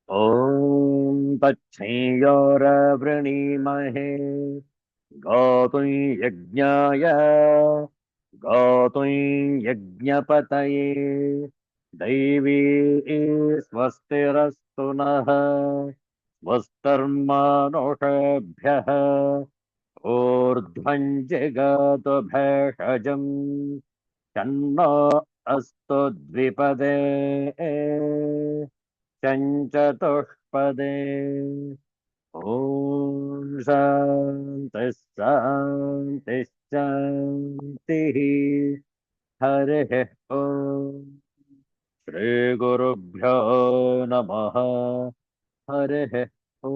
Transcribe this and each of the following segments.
ॐ तच्छेयोरवृणीमहे गातुं यज्ञाय गातुं यज्ञपतये दैवी स्वस्तिरस्तु नः स्वस्तिर्मानुषेभ्यः ऊर्ध्वं जगातु भेषजम् तन्नो अस्तु द्विपदे चतुष्पदे ॐ शान्तिः शान्तिः शान्तिः हरिः ॐ श्रीगुरुभ्यो नमः हरिः ॐ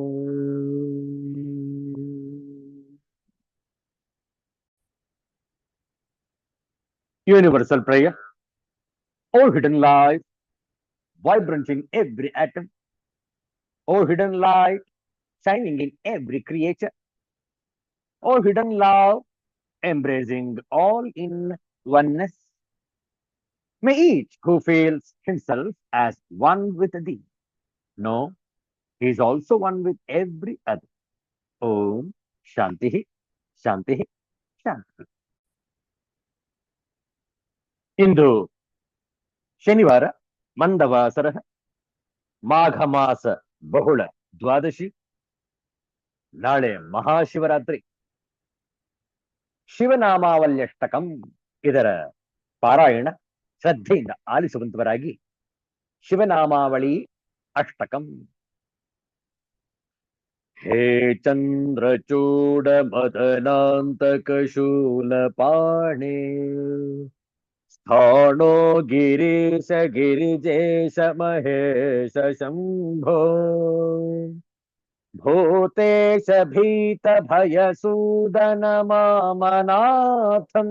Universal prayer, all hidden light, vibrant in every atom, all hidden light, shining in every creature, all hidden love, embracing all in oneness. May each who feels himself as one with thee know he is also one with every other. Om Shanti Shanti Shanti. ಇಂದು ಶನಿವಾರ ಮಂದವಾಸರ ಮಾಘ ಮಾಸ ಬಹುಳ ದ್ವಾದಶಿ. ನಾಳೆ ಮಹಾಶಿವರಾತ್ರಿ. ಶಿವನಾಮಾವಲ್ಯಷ್ಟಕಂ ಇದರ ಪಾರಾಯಣ ಶ್ರದ್ಧೆಯಿಂದ ಆಲಿಸುವಂತವರಾಗಿ ಶಿವನಾಮಾವಳಿ ಅಷ್ಟಕಂ. ಹೇ ಚಂದ್ರಚೂಡ ಮದನಾಂತಕ ಶೂಲಪಾಣೆ ಸ್ಥಾಣೋ ಗಿರೀಶ ಗಿರಿಜೇಶ ಮಹೇಶ ಶಂಭೋ ಭೂತೇಶ ಭೀತ ಭಯಸೂದನ ಮಾಮನಾಥಂ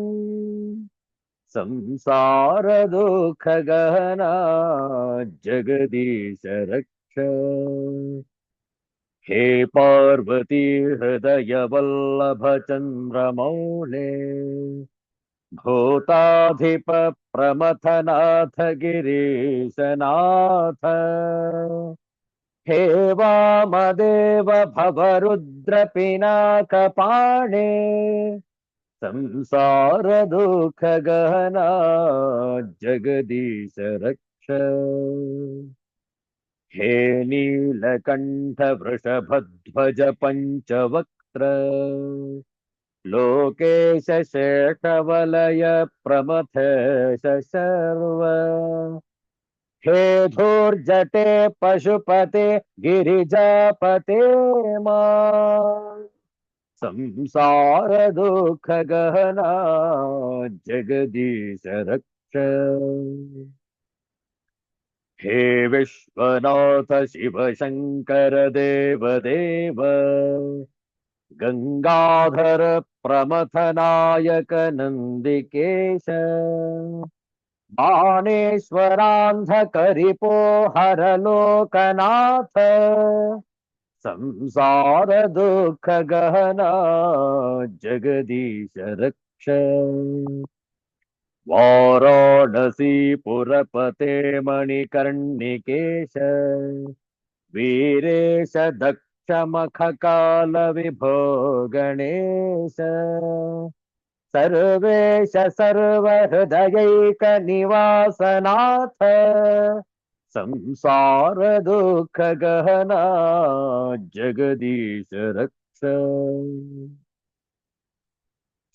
ಸಂಸಾರ ದುಃಖ ಗಹನ ಜಗದೀಶ ರಕ್ಷ. हे पार्वती हृदय वल्लभ चंद्रमौले भूताधिप प्रमथनाथ गिरीशनाथ हे वामदेव भवरुद्र पिनाकपाणे संसार दुःख गहना जगदीश रक्ष. हे नीलकंठ वृषभध्वज पंचवक्त्र लोकेश शेषवलय प्रमथेश शर्व हे धूर्जटे पशुपते गिरिजापते मा संसार दुःख गहना जगदीश रक्ष. हे विश्वनाथ शिव शंकर देव देव गंगाधर प्रमथनायक नंदिकेश बाणेश्वरांधकरिपो हर लोकनाथ संसार दुःख गहना जगदीश रक्ष. वाराणसी पुरपते मणिकर्णिकेश वीरेश दक्ष मखकाल विभो गणेश सर्वेश सर्वहृदयैक निवासनाथ संसार दुःख गहना जगदीश रक्ष.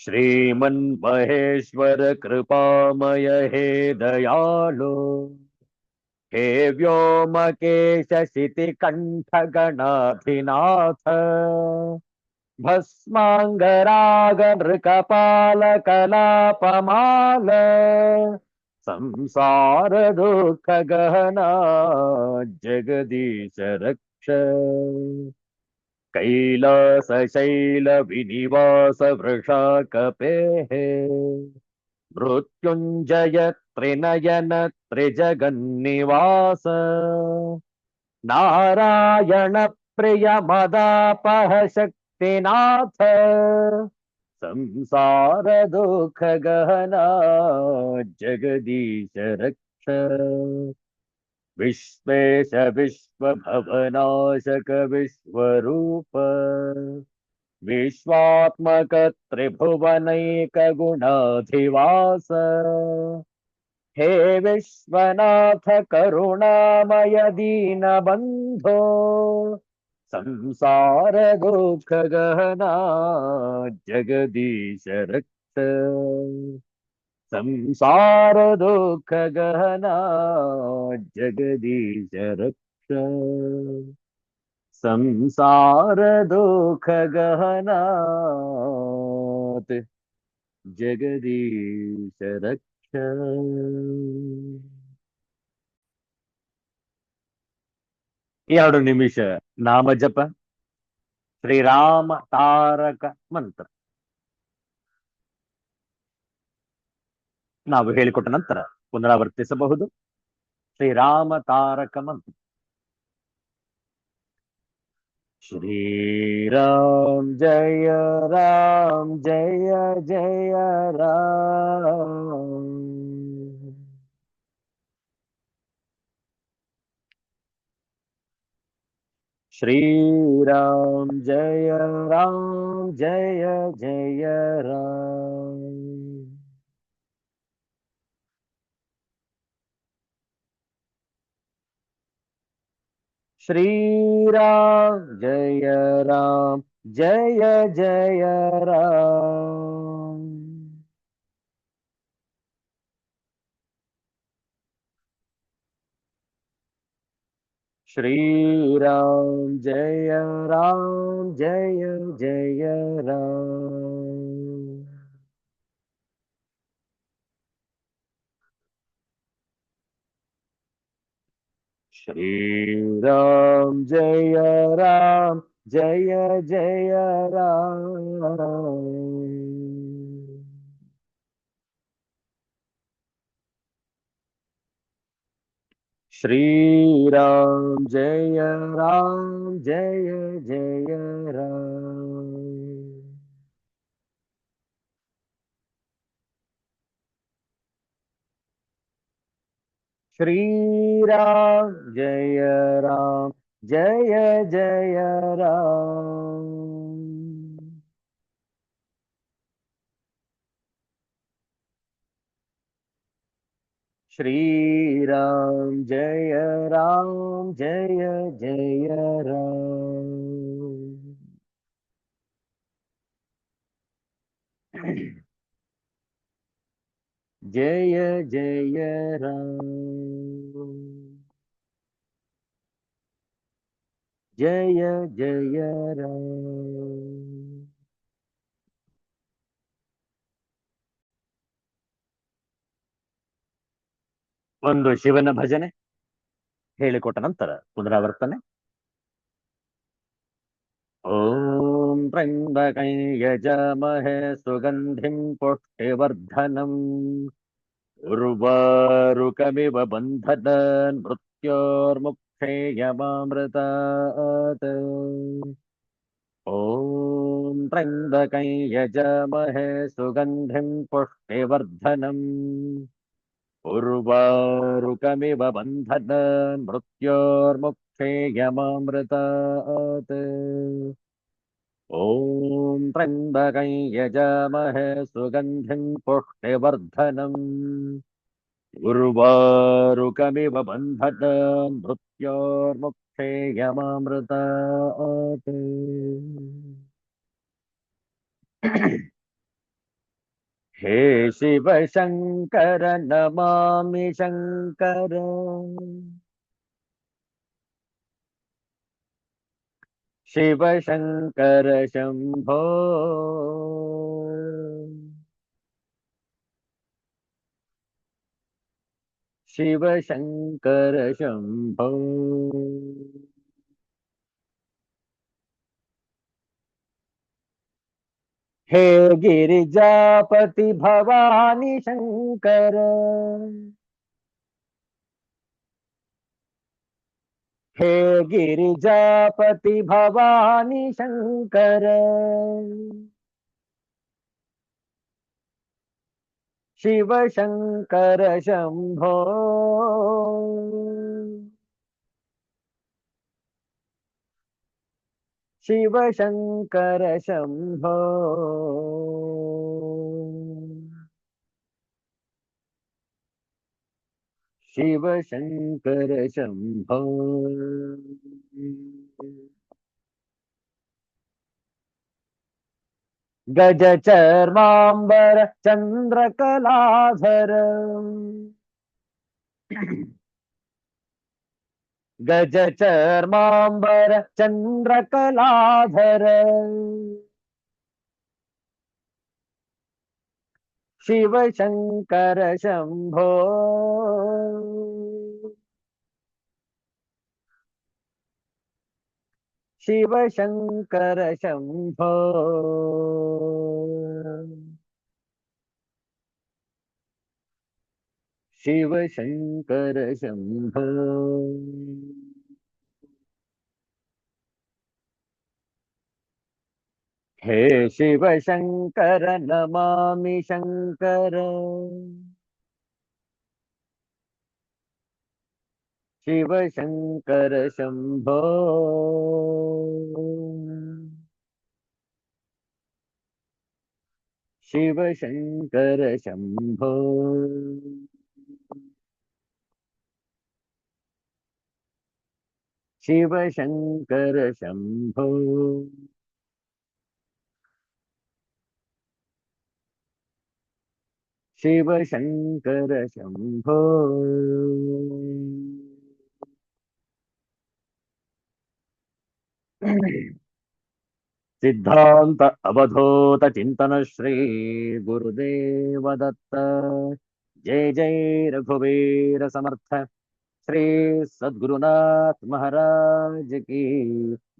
श्रीमन्महेश्वर कृपामय हे दयालो हे व्योमकेश शितिकण्ठ गणाधिनाथ भस्मांगराग नृकपाल कलापमाल संसार दुःख गहना जगदीश रक्ष. कैलास शैल विनिवास वृषाकपेः मृत्युंजय त्रिनयन त्रिजगन्निवास नारायण प्रिय मदापह शक्तिनाथ संसार दुःख गहना जगदीश रक्ष. विश्वेश विश्वभवनाशक विश्वरूप विश्वात्मक त्रिभुवनैक गुणाधिवास हे विश्वनाथ करुणामय दीनबन्धो संसार दुःख गहना जगदीश रक्त संसार दुःख गहना जगदीश रक्त संसार दुःख गहनात जगदीश रक्ष. 2 ನಿಮಿಷ ನಾಮಜಪ ಶ್ರೀರಾಮ ತಾರಕ ಮಂತ್ರ ನಾವು ಹೇಳಿಕೊಟ್ಟ ನಂತರ ಪುನರಾವರ್ತಿಸಬಹುದು. ಶ್ರೀರಾಮ ತಾರಕ ಮಂತ್ರ. श्रीराम जय राम जय जय राम श्रीराम जय राम जय जय राम श्रीराम जय राम जय जय राम श्रीराम जय राम जय जय राम श्रीराम जय राम जय जय राम श्रीराम जय राम जय जय राम श्रीराम जय राम जय जय राम श्रीराम जय राम जय जय राम जय जय राम जय जय राम ಒಂದು ಶಿವನ ಭಜನೆ ಹೇಳಿಕೊಟ್ಟ ನಂತರ ಪುನರಾವರ್ತನೆ. ಓಂ ತ್ರ್ಯಂಬಕಂ ಯಜಾಮಹೇ ಸುಗಂಧಿಂ ಪುಷ್ಟಿವರ್ಧನಂ ಉರ್ವಾರುಕಮಿವ ಬಂಧನಾನ್ ಮೃತ್ಯೋರ್ಮುಕ್ಷೇಯಮಾಮೃತಾತ್. ಓಂ ತ್ರ್ಯಂಬಕಂ ಯಜಾಮಹೇ ಸುಗಂಧಿಂ ಪುಷ್ಟಿವರ್ಧನಂ उर्वारुकमिव बन्धनान् मृत्योर्मुक्षेयमामृतात्. ॐ त्र्यम्बकं यजामहे सुगन्धिं पुष्टिवर्धनम् उर्वारुकमिव बन्धनान् मृत्योर्मुक्षेयमामृतात्. हे शिव शंकर नमामि शंकर शिव शंकर शंभो शिव शंकर शंभो हे गिरिजापति भवानी शंकर हे गिरिजापति भवानी शंकर शिव शंकर शंभो शिव शंकर शंभो। शिव शंकर शंभो। गज चर्मांबर चंद्रकलाधर। गज चर्मांबर चंद्रकलाधर। शिव शंकर शंभो। शिव शंकर शंभो। शिव शंकर शंभो। हे शिव शंकर नमामि शंकर। शिव शंकर शंभो। शिव शंकर शंभो। शिव शंकर शंभो। शिव शंकर शंभो। सिद्धांत अवधूत चिंतन श्री गुरुदेव दत्त। जय जय रघुवीर समर्थ श्री सद्गुरुनाथ महाराज की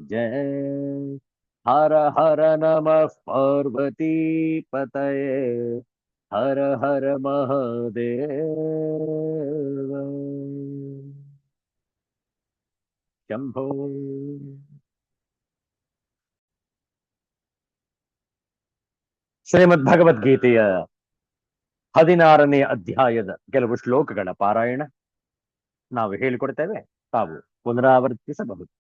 जय। हर हर नमः पार्वती पतये। हर हर महादेव। शंभो। ಶ್ರೀಮದ್ ಭಗವದ್ಗೀತೆಯ 16ನೇ ಅಧ್ಯಾಯದ ಕೆಲವು ಶ್ಲೋಕಗಳ ಪಾರಾಯಣ ನಾವು ಹೇಳಿಕೊಡ್ತೇವೆ, ತಾವು ಪುನರಾವರ್ತಿಸಬಹುದು.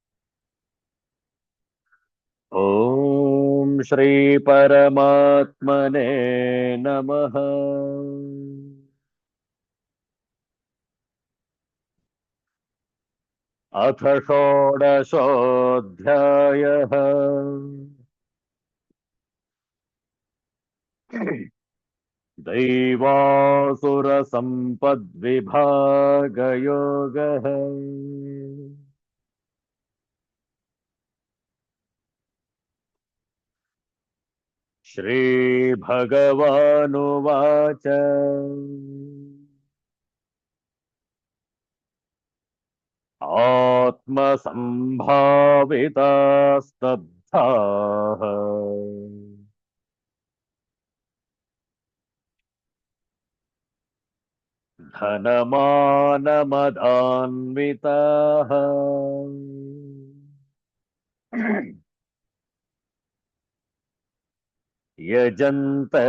ಓಂ ಶ್ರೀ ಪರಮಾತ್ಮನೇ ನಮಃ. ಅಥ ಷೋಡಶೋऽಧ್ಯಾಯಃ. दैवासुरसम्पद्विभागयोगः। श्रीभगवानुवाच आत्मसम्भावितास्तब्धाः धनमानमदान्विताः यजन्ते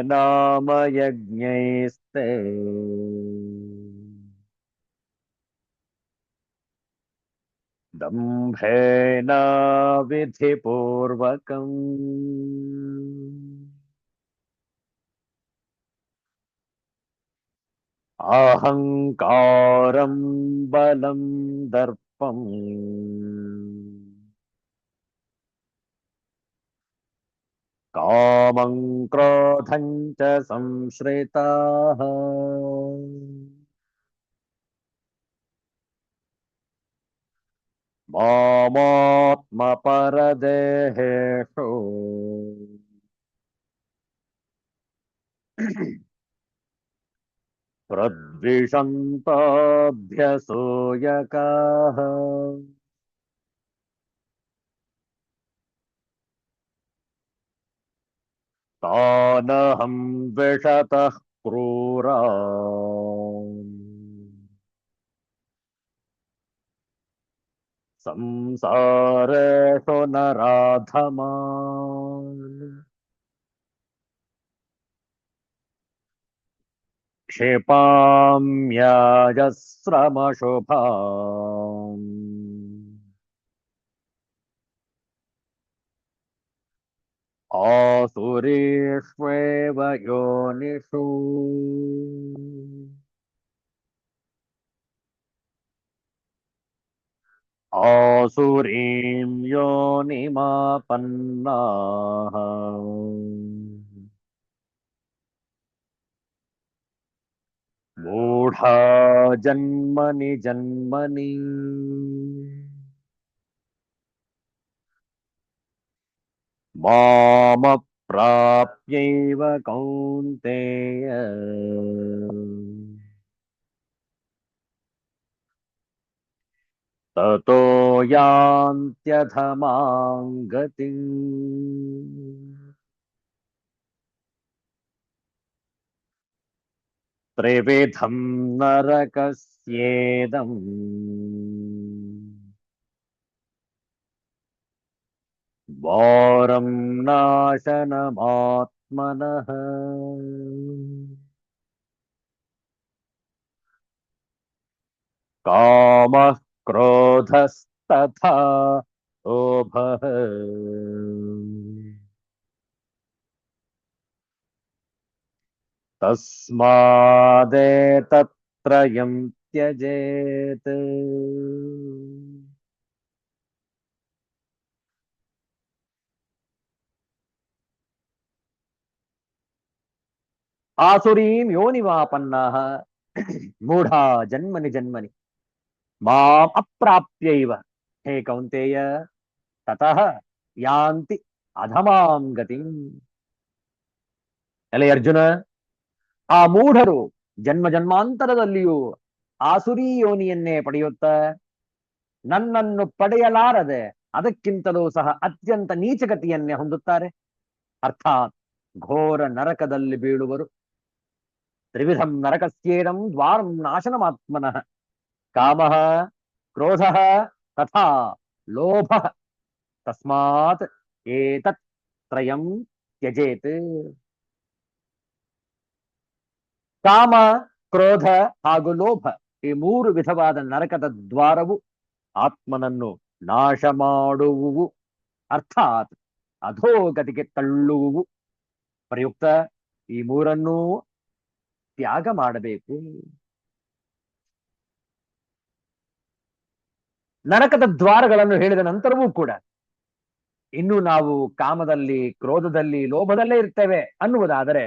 नाम यज्ञैस्ते दम्भेन विधिपूर्वकम्। अहंकारं बलं दर्पं कामं क्रोधं च संश्रिताः मामात्मपरदेहेषु प्रद्विषन्तोऽभ्यसूयकाः तानहं द्विषतः क्रूरान् संसारेषु नराधमान् क्षिपाम्याजस्रमशुभाम् आसुरीष्वेव योनिषु आसुरीं योनिमापन्नाः मूढा जन्मनि जन्मनि मामप्राप्यैव कौन्तेय ततो यान्त्यधमां गतिम् त्रिविधं नरकस्येदम् वारं नाशनमात्मनः कामः क्रोधस्तथा लोभः तस्मादेतत्त्रयं त्यजेत् आसुरीं योनिमापन्नाः मूढ़ा जन्मनि जन्मनि माम अप्राप्यैव हे कौन्तेय ततः ಯಾಂತಿ ಅಧಮಾಂ ಗತಿಂ. ಎಲೆ ಅರ್ಜುನ, ಆ ಮೂಢರು ಜನ್ಮ ಜನ್ಮಾಂತರದಲ್ಲಿಯೂ ಆಸುರಿ ಯೋನಿಯನ್ನೇ ಪಡೆಯುತ್ತ ನನ್ನನ್ನು ಪಡೆಯಲಾರದೆ ಅದಕ್ಕಿಂತಲೂ ಸಹ ಅತ್ಯಂತ ನೀಚಗತಿಯನ್ನೇ ಹೊಂದುತ್ತಾರೆ. ಅರ್ಥಾತ್ ಘೋರ ನರಕದಲ್ಲಿ ಬೀಳುವರು. ತ್ರಿವಿಧಂ ನರಕಸ್ಯೇದಂ ದ್ವಾರಂ ನಾಶನಮಾತ್ಮನಃ ಕಾಮಃ ಕ್ರೋಧಃ ತಥಾ ಲೋಭಃ ತಸ್ಮಾತ್ ಏತತ್ ತ್ರಯಂ ತ್ಯಜೇತ್. ಕಾಮ, ಕ್ರೋಧ ಹಾಗೂ ಲೋಭ ಈ ಮೂರು ವಿಧವಾದ ನರಕದ ದ್ವಾರವು ಆತ್ಮನನ್ನು ನಾಶ ಮಾಡುವುವು, ಅರ್ಥಾತ್ ಅಧೋಗತಿಗೆ ತಳ್ಳುವುವು. ಪ್ರಯುಕ್ತ ಈ ಮೂರನ್ನೂ ತ್ಯಾಗ ಮಾಡಬೇಕು. ನರಕದ ದ್ವಾರಗಳನ್ನು ಹೇಳಿದ ನಂತರವೂ ಕೂಡ ಇನ್ನು ನಾವು ಕಾಮದಲ್ಲಿ, ಕ್ರೋಧದಲ್ಲಿ, ಲೋಭದಲ್ಲೇ ಇರ್ತೇವೆ ಅನ್ನುವುದಾದರೆ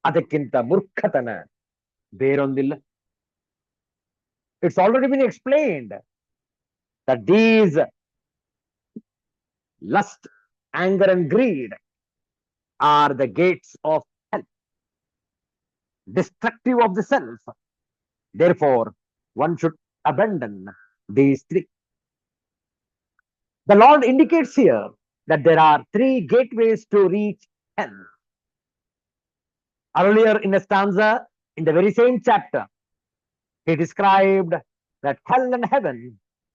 ಅದಕ್ಕಿಂತ ಮೂರ್ಖತನ ಬೇರೊಂದಿಲ್ಲ. It's already been explained that these lust, anger and greed are the gates of hell, destructive of the self. Therefore, one should abandon these three. The Lord indicates here that there are three gateways to reach hell. Earlier in a stanza, in the very same chapter, he described that hell and heaven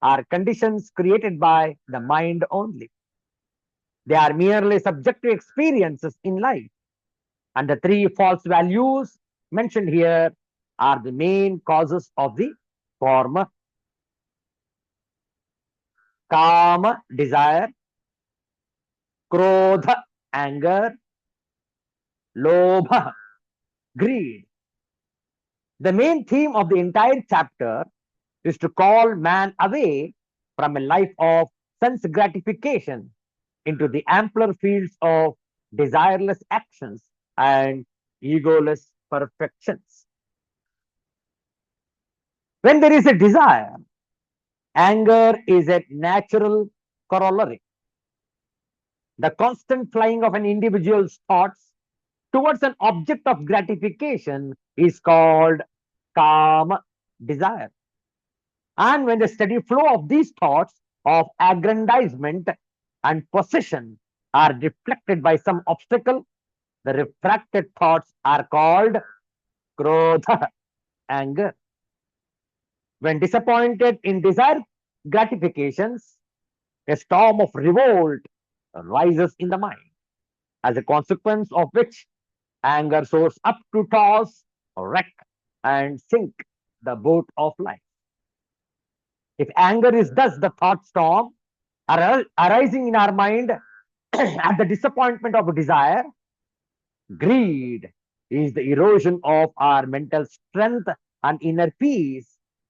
are conditions created by the mind only. They are merely subjective experiences in life. And the three false values mentioned here are the main causes of the former. Kama, desire; Krodha, anger; Lobha, greed. The main theme of the entire chapter is to call man away from a life of sense gratification into the ampler fields of desireless actions and egoless perfections. When there is a desire, anger is a natural corollary. The constant flying of an individual's thoughts towards an object of gratification is called kama, desire. And when the steady flow of these thoughts of aggrandizement and possession are deflected by some obstacle, the refracted thoughts are called krodha, anger. When disappointed in desired gratifications, a storm of revolt rises in the mind, as a consequence of which anger soars up to toss, wreck, and sink the boat of life. If anger is thus the thought storm arising in our mind, At the disappointment of desire, greed is the erosion of our mental strength and inner peace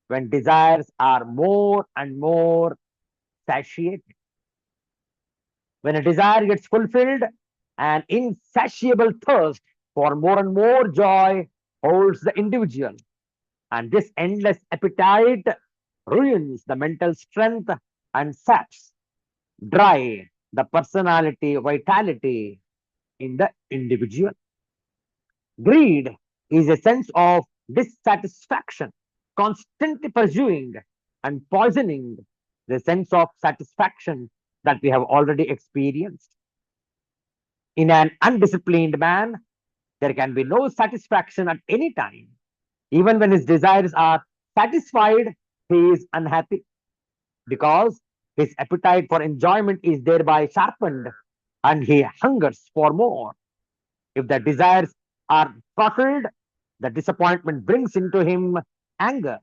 when desires are more and more satiated. When a desire gets fulfilled, an insatiable thirst for more and more joy holds the individual. And this endless appetite ruins the mental strength and saps dry the personality vitality in the individual. Greed is a sense of dissatisfaction, constantly pursuing and poisoning the sense of satisfaction that we have already experienced. In an undisciplined man, there can be no satisfaction at any time. Even when his desires are satisfied, he is unhappy because his appetite for enjoyment is thereby sharpened and he hungers for more. If the desires are throttled, the disappointment brings into him anger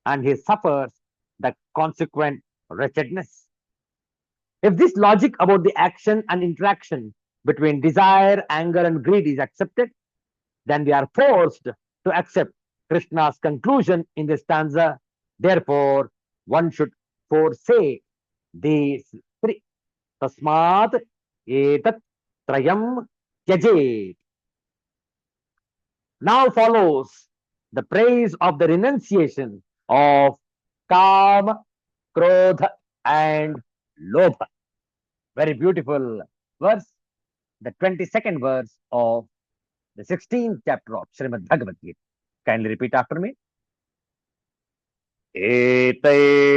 and he suffers the consequent wretchedness. If this logic about the action and interaction between desire, anger, and greed is accepted, then we are forced to accept Krishna's conclusion in this stanza. Therefore, one should forsake these three. Tasmat etat trayam tyajet. Now follows the praise of the renunciation of Kama, Krodha, and Lobha. Very beautiful verse, the 22nd verse of the 16th chapter of Srimad Bhagavad Gita. Kindly repeat after me.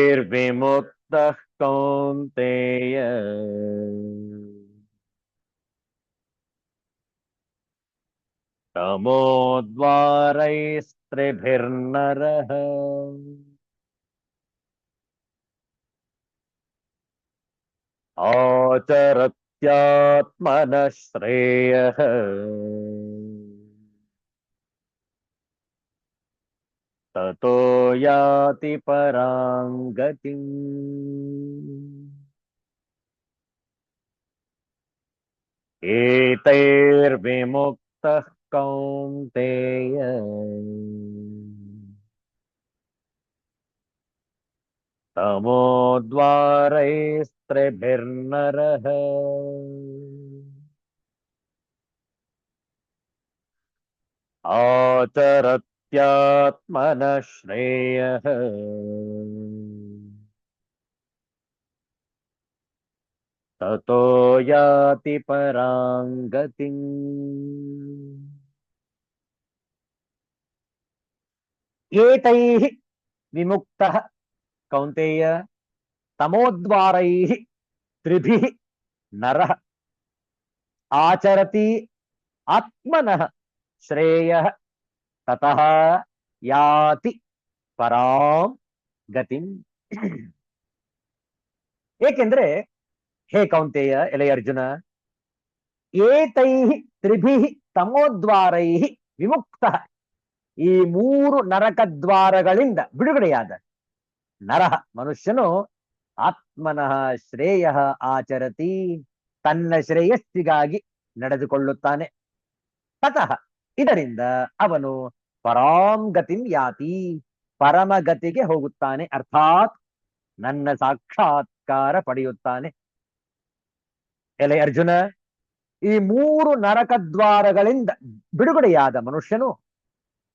एतैर्विमुक्तः कौन्तेय तमोद्वारैस्त्रिभिर्नरः आचरत्यात्मनः श्रेयः ततो याति परां गतिम्. एतैर्विमुक्तः कौन्तेय तमोद्वारैस्त्रिभिर्नरः आचरत्यात्मनः श्रेयः ततो याति परां गतिम्. एतैः विमुक्तः कौन्तेय तमोद्वारैः त्रिभिः नरः आचरति आत्मनः श्रेयः ततः याति ಪರಾಂ ಗತಿಂ. ಏಕೆಂದ್ರೆ ಹೇ ಕೌಂತೆಯ, ಎಲೆ ಅರ್ಜುನ, ಏತೈಹಿ ತ್ರಿಭಿಹಿ ತಮೋದ್ವಾರೈಹಿ ವಿಮುಕ್ತ, ಈ ಮೂರು ನರಕದ್ವಾರಗಳಿಂದ ಬಿಡುಗಡೆಯಾದ ನರಹ ಮನುಷ್ಯನು ಆತ್ಮನಃ ಶ್ರೇಯ ಆಚರತಿ, ತನ್ನ ಶ್ರೇಯಸ್ಸಿಗಾಗಿ ನಡೆದುಕೊಳ್ಳುತ್ತಾನೆ. ತತಃ ಇದರಿಂದ ಅವನು ಪರಾಂ ಗತಿಂ ಯಾತಿ, ಪರಮಗತಿಗೆ ಹೋಗುತ್ತಾನೆ, ಅರ್ಥಾತ್ ನನ್ನ ಸಾಕ್ಷಾತ್ಕಾರ ಪಡೆಯುತ್ತಾನೆ. ಎಲೆ ಅರ್ಜುನ, ಈ ಮೂರು ನರಕದ್ವಾರಗಳಿಂದ ಬಿಡುಗಡೆಯಾದ ಮನುಷ್ಯನು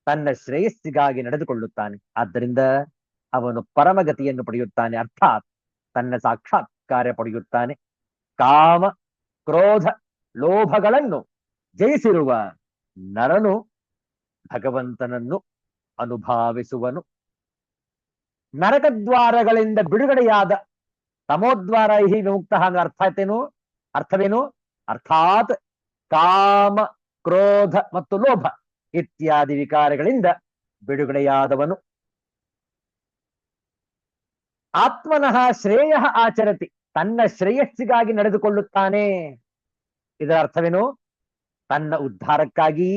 ತನ್ನ ಶ್ರೇಯಸ್ಸಿಗಾಗಿ ನಡೆದುಕೊಳ್ಳುತ್ತಾನೆ. ಆದ್ದರಿಂದ ಅವನು ಪರಮಗತಿಯನ್ನು ಪಡೆಯುತ್ತಾನೆ, ಅರ್ಥಾತ್ ತನ್ನ ಸಾಕ್ಷಾತ್ಕಾರ ಪಡೆಯುತ್ತಾನೆ. ಕಾಮ, ಕ್ರೋಧ, ಲೋಭಗಳನ್ನು ಜಯಿಸಿರುವ ನರನು ಭಗವಂತನನ್ನು ಅನುಭಾವಿಸುವನು. ನರಕದ್ವಾರಗಳಿಂದ ಬಿಡುಗಡೆಯಾದ ತಮೋದ್ವಾರ ಹಿ ವಿಮುಕ್ತ ಅರ್ಥವೇನು? ಅರ್ಥಾತ್ ಕಾಮ, ಕ್ರೋಧ ಮತ್ತು ಲೋಭ ಇತ್ಯಾದಿ ವಿಕಾರಗಳಿಂದ ಬಿಡುಗಡೆಯಾದವನು. ಆತ್ಮನಃ ಶ್ರೇಯ ಆಚರತಿ, ತನ್ನ ಶ್ರೇಯಸ್ಸಿಗಾಗಿ ನಡೆದುಕೊಳ್ಳುತ್ತಾನೆ. ಇದರ ಅರ್ಥವೇನು? ತನ್ನ ಉದ್ಧಾರಕ್ಕಾಗಿ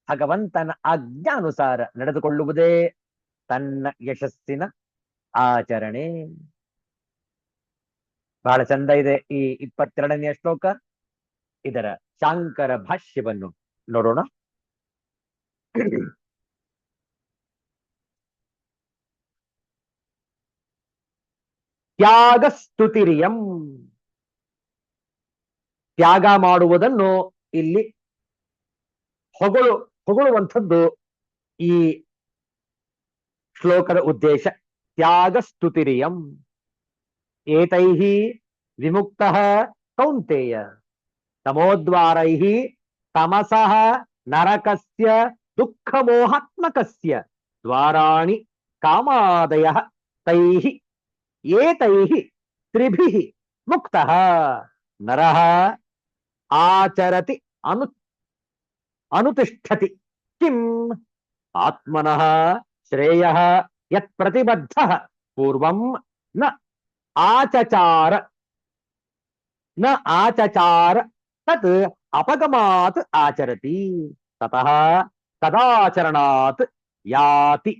ಭಗವಂತನ ಆಜ್ಞಾನುಸಾರ ನಡೆದುಕೊಳ್ಳುವುದೇ ತನ್ನ ಯಶಸ್ಸಿನ ಆಚರಣೆ. ಬಹಳ ಚಂದ ಇದೆ ಈ 22ನೇ ಶ್ಲೋಕ. ಇದರ ಶಾಂಕರ ಭಾಷ್ಯವನ್ನು ನೋಡೋಣ. ತ್ಯಾಗ ಸ್ತುತಿರಿಯಂ, ತ್ಯಾಗ ಮಾಡುವುದನ್ನು ಇಲ್ಲಿ ಹೊಗಳುವಂಥದ್ದು ಈ ಶ್ಲೋಕದ ಉದ್ದೇಶ. ತ್ಯಾಗ ಸ್ತುತಿರಿಯಂ ಏತೈಃ ವಿಮುಕ್ತಃ ಕೌಂತೇಯ ತಮೋದ್ವಾರೈಃ ತಮಸಃ ನರಕಸ್ಯ ದುಃಖಮೋಹಾತ್ಮಕಸ್ಯ ದ್ವಾರಾಣಿ ಕಾಮಾದಯಃ ತೈಃ ಏತೈಃ ತ್ರಿಭಿಃ ಮುಕ್ತಃ ನರಃ ಆಚರತಿ ಅನುತಿಷ್ಠತಿ ಕಿಂ ಆತ್ಮನಃ ಶ್ರೇಯಃ ಯತ್ ಪ್ರತಿಬದ್ಧಃ ಪೂರ್ವಂ ನ ಆಚಚಾರ ತತ್ ಅಪಗಮಾತ್ ಆಚರತಿ ತತಃ ತದಾಚರಣಾತ್ ಯಾತಿ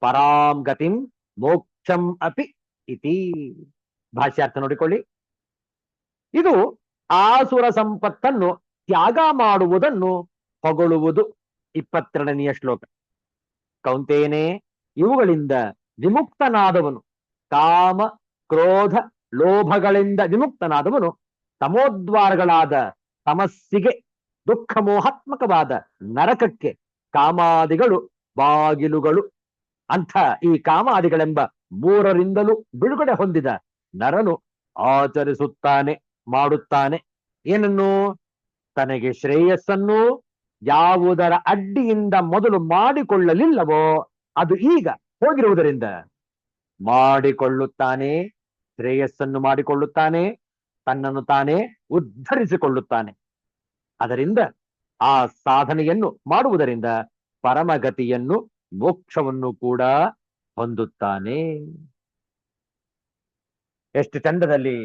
ಪರಾಂ ಗತಿಂ ಮೋಕ್ಷಂ ಅಪಿ ಇತಿ. ಭಾಷ್ಯಾರ್ಥ ನೋಡಿಕೊಳ್ಳಿ. ಇದು ಆಸುರ ಸಂಪತ್ತನ್ನು ತ್ಯಾಗ ಮಾಡುವುದನ್ನು ಹೊಗಳುವುದು. 22ನೆಯ ಶ್ಲೋಕ. ಕೌಂತೇನೆ, ಇವುಗಳಿಂದ ವಿಮುಕ್ತನಾದವನು, ಕಾಮ ಕ್ರೋಧ ಲೋಭಗಳಿಂದ ವಿಮುಕ್ತನಾದವನು ತಮೋದ್ವಾರಗಳಾದ ತಮಸ್ಸಿಗೆ, ದುಃಖ ಮೋಹಾತ್ಮಕವಾದ ನರಕಕ್ಕೆ ಕಾಮಾದಿಗಳು ಬಾಗಿಲುಗಳು. ಅಂಥ ಈ ಕಾಮಾದಿಗಳೆಂಬ ಮೂರರಿಂದಲೂ ಬಿಡುಗಡೆ ಹೊಂದಿದ ನರನು ಆಚರಿಸುತ್ತಾನೆ, ಮಾಡುತ್ತಾನೆ. ಏನನ್ನು? ತನಗೆ ಶ್ರೇಯಸ್ಸನ್ನು ಯಾವುದರ ಅಡ್ಡಿಯಿಂದ ಮೊದಲು ಮಾಡಿಕೊಳ್ಳಲಿಲ್ಲವೋ ಅದು ಈಗ ಹೋಗಿರುವುದರಿಂದ ಮಾಡಿಕೊಳ್ಳುತ್ತಾನೆ, ಶ್ರೇಯಸ್ಸನ್ನು ಮಾಡಿಕೊಳ್ಳುತ್ತಾನೆ, ತನ್ನನ್ನು ತಾನೇ ಉದ್ಧರಿಸಿಕೊಳ್ಳುತ್ತಾನೆ. ಅದರಿಂದ ಆ ಸಾಧನೆಯನ್ನು ಮಾಡುವುದರಿಂದ ಪರಮಗತಿಯನ್ನು, ಮೋಕ್ಷವನ್ನು ಕೂಡ ಹೊಂದುತ್ತಾನೆ. ಎಷ್ಟು ಚಂದದಲ್ಲಿ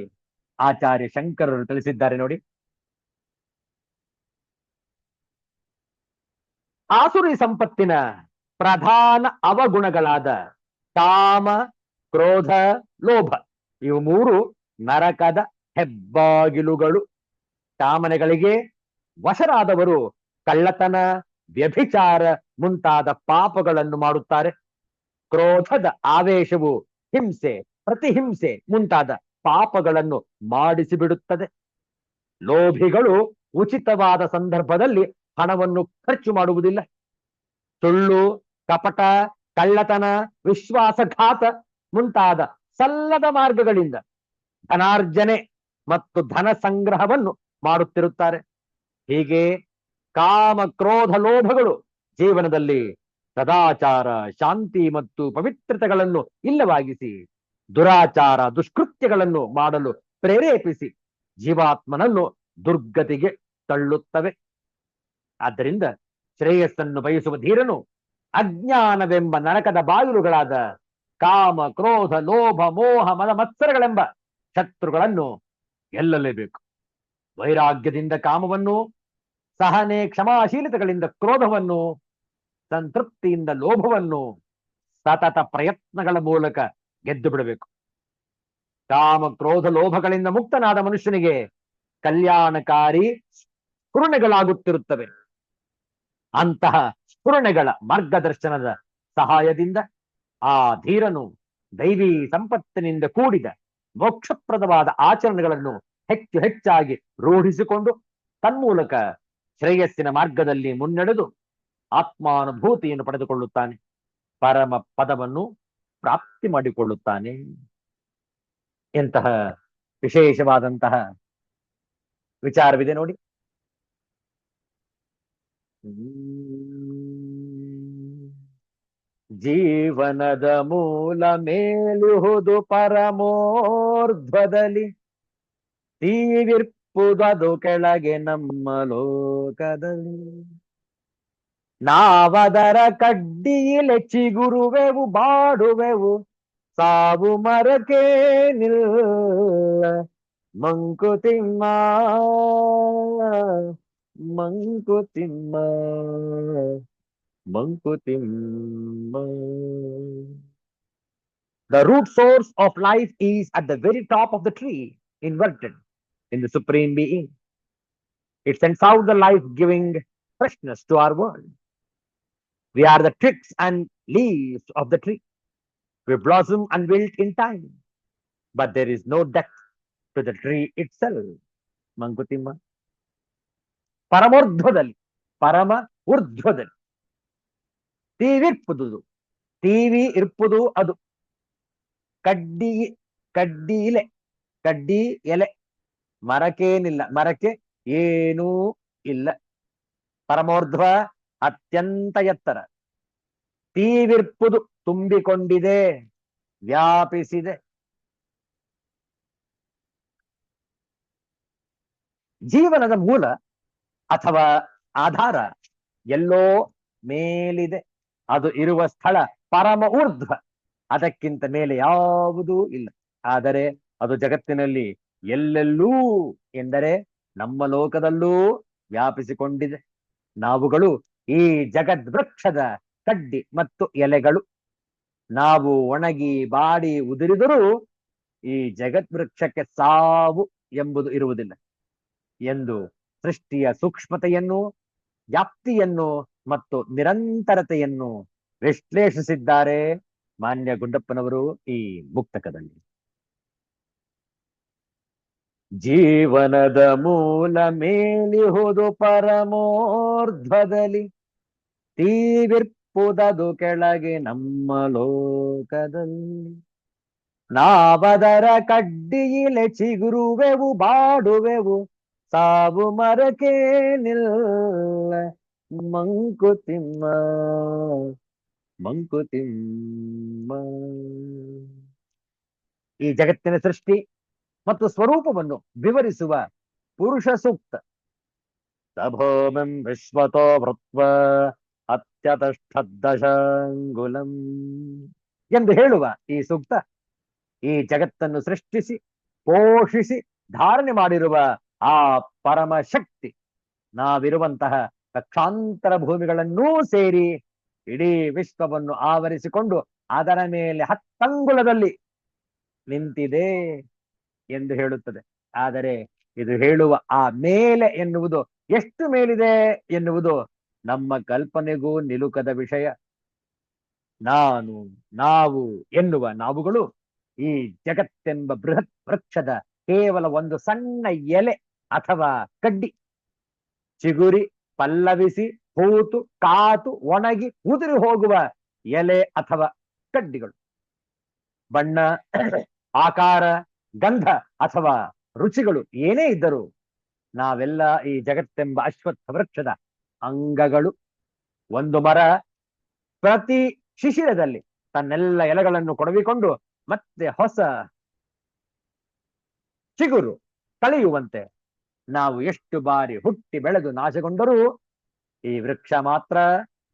ಆಚಾರ್ಯ ಶಂಕರರು ತಿಳಿಸಿದ್ದಾರೆ ನೋಡಿ. ಆಸುರಿ ಸಂಪತ್ತಿನ ಪ್ರಧಾನ ಅವಗುಣಗಳಾದ ಕಾಮ ಕ್ರೋಧ ಲೋಭ ಇವು ಮೂರು ನರಕದ ಹೆಬ್ಬಾಗಿಲುಗಳು. ಕಾಮನೆಗಳಿಗೆ ವಶರಾದವರು ಕಳ್ಳತನ, ವ್ಯಭಿಚಾರ ಮುಂತಾದ ಪಾಪಗಳನ್ನು ಮಾಡುತ್ತಾರೆ. ಕ್ರೋಧದ ಆವೇಶವು ಹಿಂಸೆ, ಪ್ರತಿಹಿಂಸೆ ಮುಂತಾದ ಪಾಪಗಳನ್ನು ಮಾಡಿಸಿಬಿಡುತ್ತದೆ. ಲೋಭಿಗಳು ಉಚಿತವಾದ ಸಂದರ್ಭದಲ್ಲಿ ಹಣವನ್ನು ಖರ್ಚು ಮಾಡುವುದಿಲ್ಲ. ಸುಳ್ಳು, ಕಪಟ, ಕಳ್ಳತನ, ವಿಶ್ವಾಸಘಾತ ಮುಂತಾದ ಸಲ್ಲದ ಮಾರ್ಗಗಳಿಂದ ಧನಾರ್ಜನೆ ಮತ್ತು ಧನ ಸಂಗ್ರಹವನ್ನು ಮಾಡುತ್ತಿರುತ್ತಾರೆ. ಹೀಗೆ ಕಾಮ ಕ್ರೋಧ ಲೋಭಗಳು ಜೀವನದಲ್ಲಿ ಸದಾಚಾರ, ಶಾಂತಿ ಮತ್ತು ಪವಿತ್ರತೆಗಳನ್ನು ಇಲ್ಲವಾಗಿಸಿ ದುರಾಚಾರ, ದುಷ್ಕೃತ್ಯಗಳನ್ನು ಮಾಡಲು ಪ್ರೇರೇಪಿಸಿ ಜೀವಾತ್ಮನನ್ನು ದುರ್ಗತಿಗೆ ತಳ್ಳುತ್ತವೆ. ಆದ್ದರಿಂದ ಶ್ರೇಯಸ್ಸನ್ನು ಬಯಸುವ ಧೀರನು ಅಜ್ಞಾನವೆಂಬ ನರಕದ ಬಾಗಿಲುಗಳಾದ ಕಾಮ ಕ್ರೋಧ ಲೋಭ ಮೋಹ ಮದ ಮತ್ಸರಗಳೆಂಬ ಶತ್ರುಗಳನ್ನು ಗೆಲ್ಲಲೇಬೇಕು. ವೈರಾಗ್ಯದಿಂದ ಕಾಮವನ್ನು, ಸಹನೆ ಕ್ಷಮಾಶೀಲತೆಗಳಿಂದ ಕ್ರೋಧವನ್ನು, ಸಂತೃಪ್ತಿಯಿಂದ ಲೋಭವನ್ನು ಸತತ ಪ್ರಯತ್ನಗಳ ಮೂಲಕ ಗೆದ್ದು ಬಿಡಬೇಕು. ಕಾಮ ಕ್ರೋಧ ಲೋಭಗಳಿಂದ ಮುಕ್ತನಾದ ಮನುಷ್ಯನಿಗೆ ಕಲ್ಯಾಣಕಾರಿ ಸ್ಫುರಣೆಗಳಾಗುತ್ತಿರುತ್ತವೆ. ಅಂತಹ ಸ್ಫುರಣೆಗಳ ಮಾರ್ಗದರ್ಶನದ ಸಹಾಯದಿಂದ ಆ ಧೀರನು ದೈವಿ ಸಂಪತ್ತಿನಿಂದ ಕೂಡಿದ ಮೋಕ್ಷಪ್ರದವಾದ ಆಚರಣೆಗಳನ್ನು ಹೆಚ್ಚು ಹೆಚ್ಚಾಗಿ ರೂಢಿಸಿಕೊಂಡು ತನ್ಮೂಲಕ ಶ್ರೇಯಸ್ಸಿನ ಮಾರ್ಗದಲ್ಲಿ ಮುನ್ನಡೆದು ಆತ್ಮಾನುಭೂತಿಯನ್ನು ಪಡೆದುಕೊಳ್ಳುತ್ತಾನೆ, ಪರಮ ಪದವನ್ನು ಪ್ರಾಪ್ತಿ ಮಾಡಿಕೊಳ್ಳುತ್ತಾನೆ. ಎಂತಹ ವಿಶೇಷವಾದಂತಹ ವಿಚಾರವಿದೆ ನೋಡಿ. ಜೀವನದ ಮೂಲ ಮೇಲುಹುದು ಪರಮೋರ್ಧ್ವದಲ್ಲಿ, ತೀವಿರ್ಪುದದು ಕೆಳಗೆ ನಮ್ಮ ಲೋಕದಲ್ಲಿ. ನಾವದರ ಕಡ್ಡಿಯಿಲೆ ಚಿಗುರುವೆವು, ಬಾಡುವೆವು, ಸಾವು ಮರಕೆ ನಿಲ್ಲ Mankutimma Mankutimma Mankutimma. The root source of life is at the very top of the tree, inverted in the Supreme Being. It sends out the life-giving freshness to our world. We are the twigs and leaves of the tree. We blossom and wilt in time, but there is no death to the tree itself. Mankutimma, ಪರಮೋರ್ಧ್ವದಲ್ಲಿ, ಪರಮ ಊರ್ಧ್ವದಲ್ಲಿ ತೀವಿರ್ಪುದು, ತೀವಿ ಇರ್ಪುದು ಅದು ಕಡ್ಡಿ, ಕಡ್ಡಿ ಇಲೆ, ಕಡ್ಡಿ ಎಲೆ, ಮರಕ್ಕೇನಿಲ್ಲ, ಮರಕ್ಕೆ ಏನೂ ಇಲ್ಲ. ಪರಮೋರ್ಧ್ವ ಅತ್ಯಂತ ಎತ್ತರ, ತೀವಿರ್ಪುದು ತುಂಬಿಕೊಂಡಿದೆ, ವ್ಯಾಪಿಸಿದೆ. ಜೀವನದ ಮೂಲ ಅಥವಾ ಆಧಾರ ಎಲ್ಲೋ ಮೇಲಿದೆ. ಅದು ಇರುವ ಸ್ಥಳ ಪರಮ ಊರ್ಧ್ವ, ಅದಕ್ಕಿಂತ ಮೇಲೆ ಯಾವುದೂ ಇಲ್ಲ. ಆದರೆ ಅದು ಜಗತ್ತಿನಲ್ಲಿ ಎಲ್ಲೆಲ್ಲೂ ಎಂದರೆ ನಮ್ಮ ಲೋಕದಲ್ಲೂ ವ್ಯಾಪಿಸಿಕೊಂಡಿದೆ. ನಾವುಗಳು ಈ ಜಗದ್ವೃಕ್ಷದ ಕಡ್ಡಿ ಮತ್ತು ಎಲೆಗಳು. ನಾವು ಒಣಗಿ ಬಾಡಿ ಉದುರಿದರೂ ಈ ಜಗದ್ವೃಕ್ಷಕ್ಕೆ ಸಾವು ಎಂಬುದು ಇರುವುದಿಲ್ಲ ಎಂದು ಸೃಷ್ಟಿಯ ಸೂಕ್ಷ್ಮತೆಯನ್ನು, ವ್ಯಾಪ್ತಿಯನ್ನು ಮತ್ತು ನಿರಂತರತೆಯನ್ನು ವಿಶ್ಲೇಷಿಸಿದ್ದಾರೆ ಮಾನ್ಯ ಗುಂಡಪ್ಪನವರು ಈ ಮುಕ್ತಕದಲ್ಲಿ. ಜೀವನದ ಮೂಲ ಮೇಲಿಹುದು ಪರಮೋರ್ಧ್ವದಲ್ಲಿ, ತೀವಿರ್ಪುದದು ಕೆಳಗೆ ನಮ್ಮ ಲೋಕದಲ್ಲಿ. ನಾವದರ ಕಡ್ಡಿಯಿಲೆ ಚಿಗುರುವೆವು, ಬಾಡುವೆವು, ಸಾವು ಮರಕೆ ನಿಲ್ಲ. ಮಂಕುತಿಮ್ಮ, ಮಂಕುತಿಮ್ಮ. ಈ ಜಗತ್ತಿನ ಸೃಷ್ಟಿ ಮತ್ತು ಸ್ವರೂಪವನ್ನು ವಿವರಿಸುವ ಪುರುಷ ಸೂಕ್ತ. ಸಭೋಮಂ ವಿಶ್ವತೋ ಭೃತ್ವ ಅತ್ಯತಷ್ಠದಶಾಂಗುಲಂ ಎಂದು ಹೇಳುವ ಈ ಸೂಕ್ತ ಈ ಜಗತ್ತನ್ನು ಸೃಷ್ಟಿಸಿ, ಪೋಷಿಸಿ, ಧಾರಣೆ ಮಾಡಿರುವ ಆ ಪರಮ ಶಕ್ತಿ ನಾವಿರುವಂತಹ ಲಕ್ಷಾಂತರ ಭೂಮಿಗಳನ್ನೂ ಸೇರಿ ಇಡೀ ವಿಶ್ವವನ್ನು ಆವರಿಸಿಕೊಂಡು ಅದರ ಮೇಲೆ 10 ಅಂಗುಲದಲ್ಲಿ ನಿಂತಿದೆ ಎಂದು ಹೇಳುತ್ತದೆ. ಆದರೆ ಇದು ಹೇಳುವ ಆ ಮೇಲೆ ಎನ್ನುವುದು ಎಷ್ಟು ಮೇಲಿದೆ ಎನ್ನುವುದು ನಮ್ಮ ಕಲ್ಪನೆಗೂ ನಿಲುಕದ ವಿಷಯ. ನಾನು, ನಾವು ಎನ್ನುವ ನಾವುಗಳು ಈ ಜಗತ್ತೆಂಬ ಬೃಹತ್ ವೃಕ್ಷದ ಕೇವಲ ಒಂದು ಸಣ್ಣ ಎಲೆ ಅಥವಾ ಕಡ್ಡಿ. ಚಿಗುರಿ, ಪಲ್ಲವಿಸಿ, ಹೂತು, ಕಾತು, ಒಣಗಿ, ಉದುರಿ ಹೋಗುವ ಎಲೆ ಅಥವಾ ಕಡ್ಡಿಗಳು. ಬಣ್ಣ, ಆಕಾರ, ಗಂಧ ಅಥವಾ ರುಚಿಗಳು ಏನೇ ಇದ್ದರೂ ನಾವೆಲ್ಲ ಈ ಜಗತ್ತೆಂಬ ಅಶ್ವತ್ಥ ವೃಕ್ಷದ ಅಂಗಗಳು. ಒಂದು ಮರ ಪ್ರತಿ ಶಿಶಿರದಲ್ಲಿ ತನ್ನೆಲ್ಲ ಎಲೆಗಳನ್ನು ಕೊಡವಿಕೊಂಡು ಮತ್ತೆ ಹೊಸ ಚಿಗುರು ತಳೆಯುವಂತೆ ನಾವು ಎಷ್ಟು ಬಾರಿ ಹುಟ್ಟಿ ಬೆಳೆದು ನಾಶಗೊಂಡರೂ ಈ ವೃಕ್ಷ ಮಾತ್ರ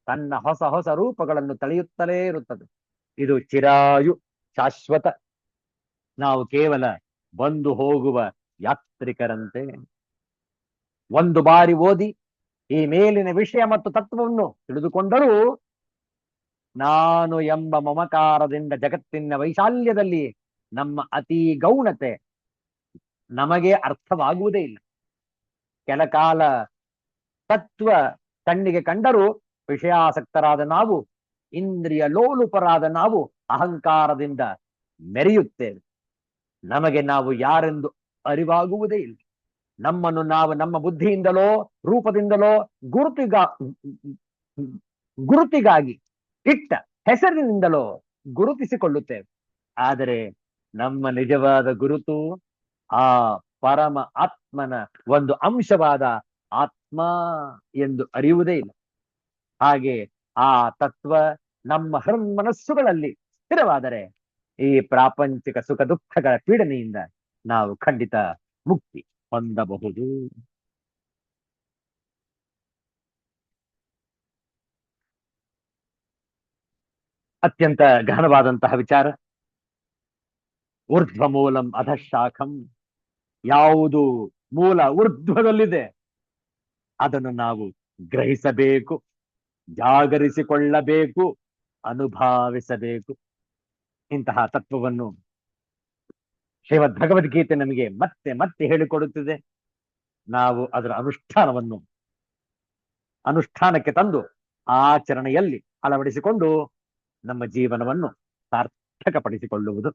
ತನ್ನ ಹೊಸ ಹೊಸ ರೂಪಗಳನ್ನು ತಳೆಯುತ್ತಲೇ ಇರುತ್ತದೆ. ಇದು ಚಿರಾಯು, ಶಾಶ್ವತ. ನಾವು ಕೇವಲ ಬಂದು ಹೋಗುವ ಯಾತ್ರಿಕರಂತೆ. ಒಂದು ಬಾರಿ ಓದಿ ಈ ಮೇಲಿನ ವಿಷಯ ಮತ್ತು ತತ್ವವನ್ನು ತಿಳಿದುಕೊಂಡರೂ ನಾನು ಎಂಬ ಮಮಕಾರದಿಂದ ಜಗತ್ತಿನ ವೈಶಾಲ್ಯದಲ್ಲಿ ನಮ್ಮ ಅತಿ ಗೌಣತೆ ನಮಗೆ ಅರ್ಥವಾಗುವುದೇ ಇಲ್ಲ. ಕೆಲ ಕಾಲ ತತ್ವ ಕಣ್ಣಿಗೆ ಕಂಡರೂ ವಿಷಯಾಸಕ್ತರಾದ ನಾವು, ಇಂದ್ರಿಯ ಲೋಲುಪರಾದ ನಾವು ಅಹಂಕಾರದಿಂದ ಮೆರೆಯುತ್ತೇವೆ. ನಮಗೆ ನಾವು ಯಾರೆಂದು ಅರಿವಾಗುವುದೇ ಇಲ್ಲ. ನಮ್ಮನ್ನು ನಾವು ನಮ್ಮ ಬುದ್ಧಿಯಿಂದಲೋ ರೂಪದಿಂದಲೋ ಗುರುತಿಗಾಗಿ ಇಟ್ಟ ಹೆಸರಿನಿಂದಲೋ ಗುರುತಿಸಿಕೊಳ್ಳುತ್ತೇವೆ. ಆದರೆ ನಮ್ಮ ನಿಜವಾದ ಗುರುತು ಆ ಪರಮ ಆತ್ಮನ ಒಂದು ಅಂಶವಾದ ಆತ್ಮ ಎಂದು ಅರಿಯುವುದೇ ಇಲ್ಲ. ಹಾಗೆ ಆ ತತ್ವ ನಮ್ಮ ಮನಸ್ಸುಗಳಲ್ಲಿ ಸ್ಥಿರವಾದರೆ ಈ ಪ್ರಾಪಂಚಿಕ ಸುಖ ದುಃಖಗಳ ಪೀಡನೆಯಿಂದ ನಾವು ಖಂಡಿತ ಮುಕ್ತಿ ಹೊಂದಬಹುದು. ಅತ್ಯಂತ ಗಹನವಾದಂತಹ ವಿಚಾರ. ಊರ್ಧ್ವ ಮೂಲಂ ಅಧಃಶಾಖಂ. ಯಾವುದು ಮೂಲ ಊರ್ಧ್ವದಲ್ಲಿದೆ ಅದನ್ನು ನಾವು ಗ್ರಹಿಸಬೇಕು, ಜಾಗರಿಸಿಕೊಳ್ಳಬೇಕು, ಅನುಭಾವಿಸಬೇಕು. ಇಂತಹ ತತ್ವವನ್ನು ಶ್ರೀಮದ್ ಭಗವದ್ಗೀತೆ ನಮಗೆ ಮತ್ತೆ ಮತ್ತೆ ಹೇಳಿಕೊಡುತ್ತಿದೆ. ನಾವು ಅದರ ಅನುಷ್ಠಾನಕ್ಕೆ ತಂದು ಆಚರಣೆಯಲ್ಲಿ ಅಳವಡಿಸಿಕೊಂಡು ನಮ್ಮ ಜೀವನವನ್ನು ಸಾರ್ಥಕಪಡಿಸಿಕೊಳ್ಳುವುದು.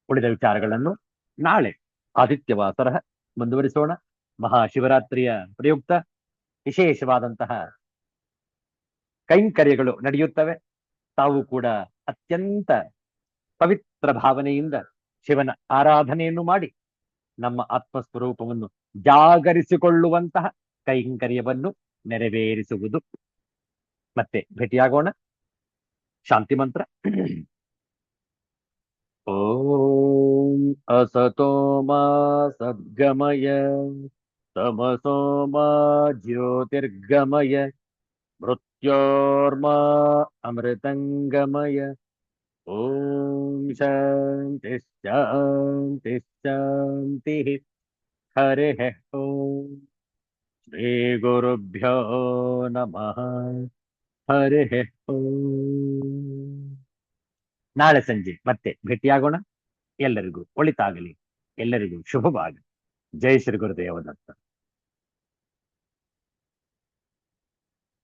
ಉಳಿದ ವಿಚಾರಗಳನ್ನು ನಾಳೆ ಆದಿತ್ಯವಾಸರ ಮುಂದುವರಿಸೋಣ. ಮಹಾಶಿವರಾತ್ರಿಯ ಪ್ರಯುಕ್ತ ವಿಶೇಷವಾದಂತಹ ಕೈಂಕರ್ಯಗಳು ನಡೆಯುತ್ತವೆ. ತಾವು ಕೂಡ ಅತ್ಯಂತ ಪವಿತ್ರ ಭಾವನೆಯಿಂದ ಶಿವನ ಆರಾಧನೆಯನ್ನು ಮಾಡಿ ನಮ್ಮ ಆತ್ಮಸ್ವರೂಪವನ್ನು ಜಾಗರಿಸಿಕೊಳ್ಳುವಂತಹ ಕೈಂಕರ್ಯವನ್ನು ನೆರವೇರಿಸುವುದು. ಮತ್ತೆ ಭೇಟಿಯಾಗೋಣ. ಶಾಂತಿ ಮಂತ್ರ. ಓಂ ಅಸತೋ ಮಾ ಸದ್ಗಮಯ ತಮಸೋ ಮಾ ಜ್ಯೋತಿರ್ಗಮಯ ಮೃತ್ಯೋರ್ಮಾ ಅಮೃತಂಗಮಯ. ಓಂ ಶಾಂತಿ ಶಾಂತಿ ಶಾಂತಿ. ಹರಿ ಓಂ. ಶ್ರೀ ಗುರುಭ್ಯೋ ನಮಃ. ಹರಿ ಓಂ. ನಾಳೆ ಸಂಜೆ ಮತ್ತೆ ಭೇಟಿಯಾಗೋಣ. ಎಲ್ಲರಿಗೂ ಒಳಿತಾಗಲಿ, ಎಲ್ಲರಿಗೂ ಶುಭವಾಗಲಿ. ಜೈ ಶ್ರೀ ಗುರುದೇವ ದತ್ತ.